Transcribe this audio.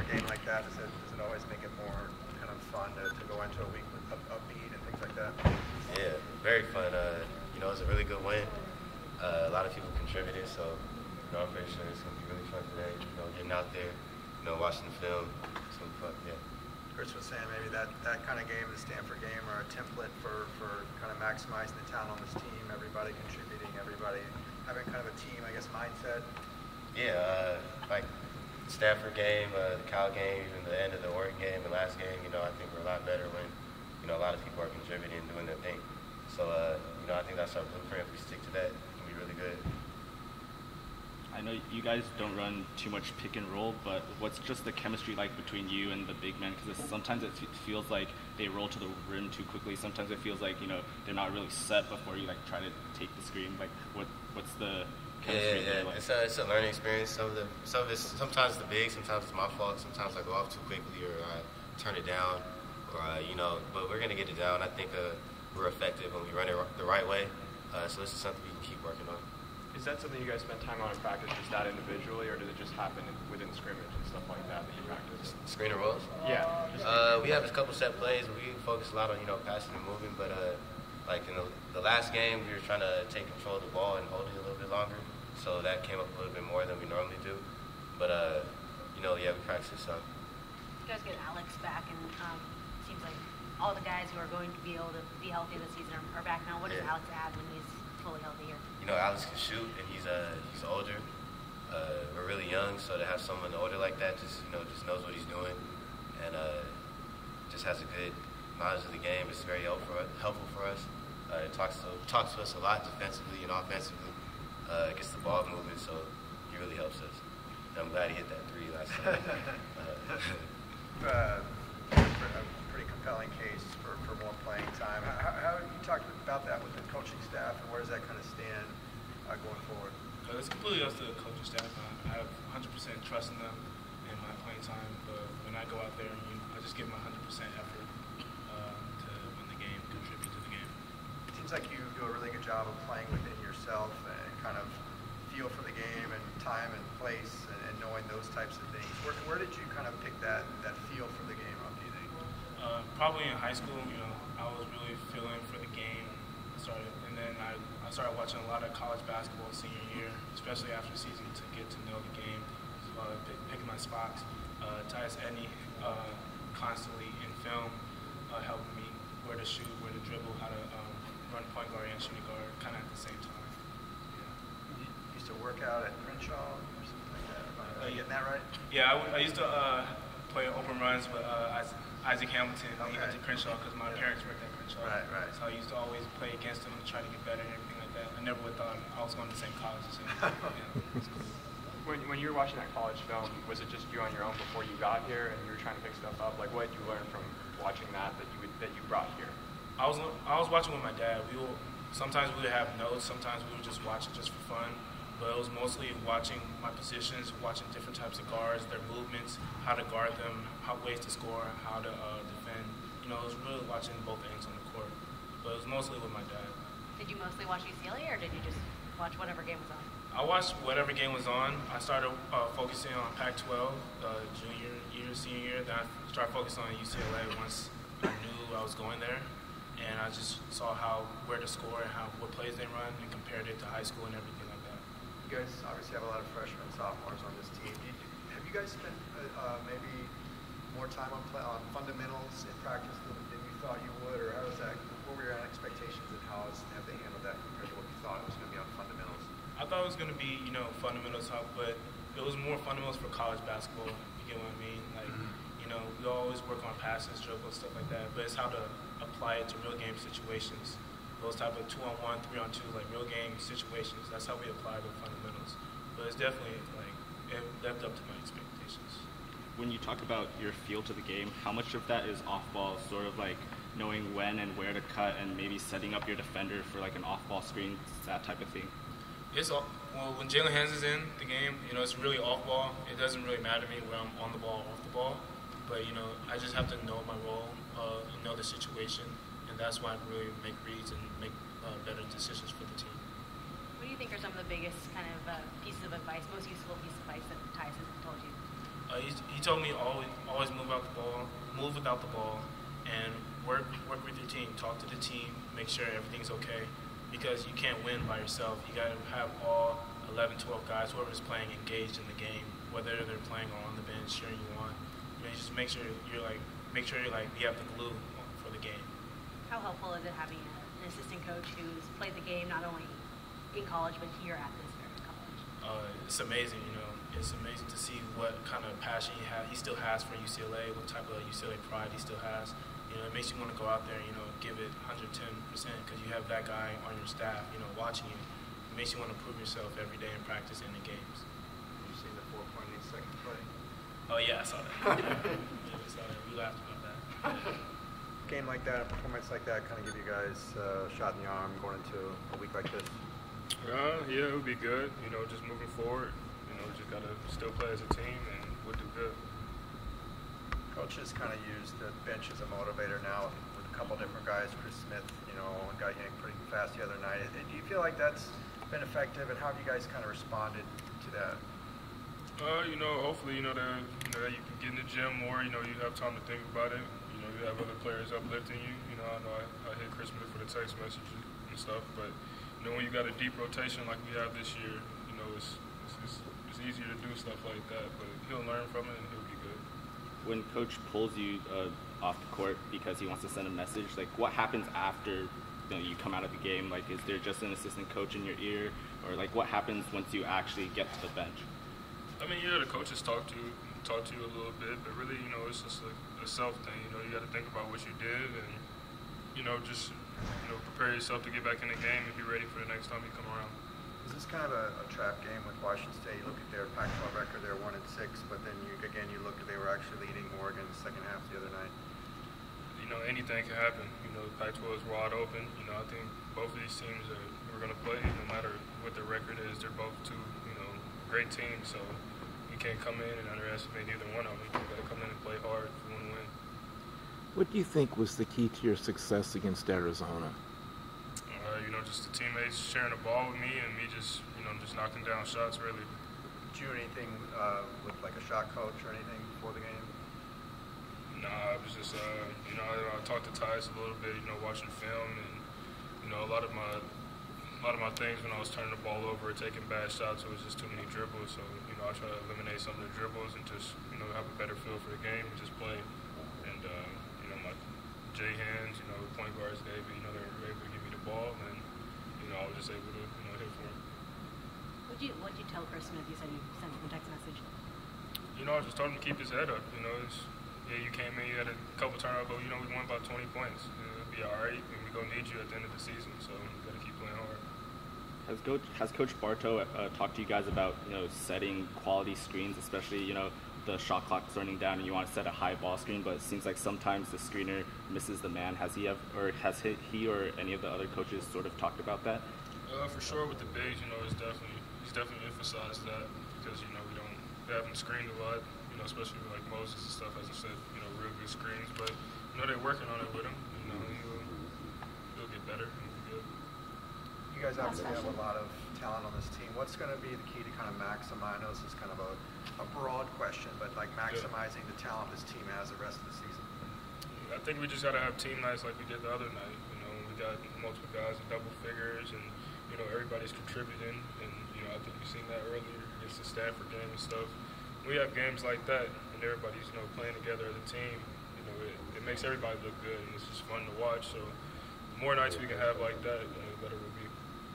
game like that, does it always make it more kind of fun to go into a week with upbeat and things like that? Yeah, very fun. You know, it was a really good win. A lot of people contributed, so you know, I'm pretty sure it's going to be really fun today. You know, getting out there, you know, watching the film, it's going to be fun, yeah. Kris was saying maybe that kind of game, the Stanford game, are a template for kind of maximizing the talent on this team, everybody contributing, everybody having kind of a team, I guess, mindset. Yeah, like the Stanford game, the Cal game, even the end of the Oregon game, the last game, you know, I think we're a lot better when, you know, a lot of people are contributing and doing their thing. So, you know, I think that's our blueprint. If we stick to that, it can be really good. I know you guys don't run too much pick and roll, but what's just the chemistry like between you and the big men? Because sometimes it feels like they roll to the rim too quickly. Sometimes it feels like, you know, they're not really set before you like try to take the screen. Like, what's the chemistry there like? It's a learning experience. Sometimes the big, sometimes it's my fault. Sometimes I go off too quickly or I turn it down, or you know. But we're gonna get it down. I think we're effective when we run it the right way. So this is something we can keep working on. Is that something you guys spend time on in practice, just that individually, or does it just happen within scrimmage and stuff like that you practice? Screen and rolls? Yeah. We have a couple set plays where we focus a lot on, you know, passing and moving, but like in the last game, we were trying to take control of the ball and hold it a little bit longer, so that came up a little bit more than we normally do. But, you know, yeah, we practice some. You guys get Alex back, and it seems like all the guys who are going to be able to be healthy this season are back now. What does Alex add when he's fully healthy here? You know, Alex can shoot, and he's older. We're really young, so to have someone older like that just knows what he's doing, and just has a good knowledge of the game. It's very helpful for us. It talks to us a lot defensively and offensively. Gets the ball moving, so he really helps us. And I'm glad he hit that three last night. A pretty compelling case for more playing time. How you talked about that with the coaching staff, and where does that kind of stand going forward? It's completely up to the coaching staff. I have 100% trust in them in my playing time. But when I go out there, I just give my 100% effort to win the game, contribute to the game. It seems like you do a really good job of playing within yourself and kind of feel for the game and time and place and knowing those types of things. Where did you kind of pick that feel for the game up, do you think? Probably in high school, you know, I was really feeling for the game. And then I started watching a lot of college basketball senior year, especially after the season, to get to know the game. Picking my spots. Tyus Edney constantly in film helping me where to shoot, where to dribble, how to run point guard and shooting guard, kind of at the same time. Yeah. You used to work out at Crenshaw or something like that? Am I getting that right? Yeah, I used to play open runs with Isaac Hamilton. He went to Crenshaw because my parents worked at Crenshaw. Right. So I used to always play against him and try to get better and everything like that. I never would thought I was going to the same college as him. When you were watching that college film, was it just you on your own before you got here and you were trying to pick stuff up? Like, what did you learn from watching that you brought here? I was watching with my dad. Sometimes we would have notes. Sometimes we would just watch it just for fun. But it was mostly watching my positions, watching different types of guards, their movements, how to guard them, ways to score, how to defend. You know, it was really watching both ends on the court. But it was mostly with my dad. Did you mostly watch UCLA, or did you just watch whatever game was on? I watched whatever game was on. I started focusing on Pac-12 junior year, senior year. Then I started focusing on UCLA once I knew I was going there. And I just saw where to score and what plays they run and compared it to high school and everything like that. You guys obviously have a lot of freshmen and sophomores on this team. Have you guys spent maybe more time on fundamentals in practice than you thought you would, or what were your expectations and have they handled that compared to what you thought it was going to be on fundamentals? I thought it was going to be, you know, fundamentals, but it was more fundamentals for college basketball. You get what I mean? Like, you know, we always work on passes, dribbles, stuff like that, but it's how to apply it to real game situations. Those type of 2-on-1, 3-on-2, like real game situations. That's how we apply the fundamentals. But it's definitely it lived up to my expectations. When you talk about your feel to the game, how much of that is off ball, sort of like knowing when and where to cut and maybe setting up your defender for like an off ball screen, that type of thing? When Jaylen Hands is in the game, you know, it's really off ball. It doesn't really matter to me where I'm on the ball or off the ball. But, you know, I just have to know my role and know the situation. And that's why I really make reads and make better decisions for the team. What do you think are some of the biggest kind of pieces of advice, most useful pieces of advice that Tyus has told you? He told me always move without the ball, and work with your team. Talk to the team. Make sure everything's okay, because you can't win by yourself. You got to have all 11, 12 guys, whoever's playing, engaged in the game, whether they're playing or on the bench, cheering you on. You just make sure you have the glue for the game. How helpful is it having an assistant coach who's played the game not only in college but here at this very college? It's amazing, It's amazing to see what kind of passion he still has for UCLA, what type of UCLA pride he still has. It makes you want to go out there, give it 110% because you have that guy on your staff, watching you. It makes you want to prove yourself every day in practice and in games. You've seen the 4.8-second play? Oh, yeah, I saw that. We saw that. We laughed about that. Game like that, a performance like that, kind of give you guys a shot in the arm going into a week like this? Yeah, it would be good. Just moving forward. Just got to still play as a team, and we'll do good. Coaches kind of use the bench as a motivator now with a couple different guys. Chris Smith, got yanked pretty fast the other night. Do you feel like that's been effective, and how have you guys kind of responded to that? Hopefully, that you can get in the gym more. You have time to think about it. You have other players uplifting you. I know I hit Chris Smith for the text messages and stuff, but when you got a deep rotation like we have this year, it's easier to do stuff like that. But he'll learn from it, and he'll be good. When coach pulls you off the court because he wants to send a message, what happens after you come out of the game? Is there just an assistant coach in your ear, or what happens once you actually get to the bench? The coaches talk to you a little bit, but really, it's just a self thing. You got to think about what you did, and just prepare yourself to get back in the game and be ready for the next time you come around. Is this kind of a trap game with Washington State? You look at their Pac-12 record; they're 1-6, but then you look at they were actually leading Oregon in the second half the other night. Anything can happen. The Pac-12 is wide open. I think both of these teams are going to play, no matter what their record is. They're both two, great teams. So you can't come in and underestimate either one of them. You got to come in and play hard if you want to win. What do you think was the key to your success against Arizona? Just the teammates sharing the ball with me and me just knocking down shots, really. Did you do anything with a shot coach or anything before the game? Nah, I was just, I talked to Tyus a little bit, watching film, and a lot of my things when I was turning the ball over or taking bad shots, it was just too many dribbles. So I try to eliminate some of the dribbles and just have a better feel for the game and just play. And my Jaylen Hands, the point guards gave me, they were able to give me the ball, and I was just able to hit for him. What'd you tell Chris Smith? You said you sent him a text message. I just told him to keep his head up. You came in, you had a couple turnovers, but we won by 20 points. It'll be all right, and we're going to need you at the end of the season, so you got to keep playing hard. Has Coach Bartow talked to you guys about setting quality screens, especially the shot clock's running down and you want to set a high ball screen, but it seems like sometimes the screener misses the man. Has he or any of the other coaches sort of talked about that? For sure, with the bigs, he's definitely emphasized that because we haven't screened a lot, especially with Moses and stuff, as I said, real good screens, but they're working on it with him. He'll get better. He'll be good. You guys obviously have a lot of talent on this team. What's going to be the key to kind of maximize? I know this is kind of a broad question, but maximizing the talent this team has the rest of the season. I think we just got to have team nights like we did the other night. We got multiple guys in double figures, and everybody's contributing. And I think you've seen that earlier against the Stanford game and stuff. We have games like that, and everybody's playing together as a team. It makes everybody look good, and it's just fun to watch. So the more nights we can have like that, the better we'll be.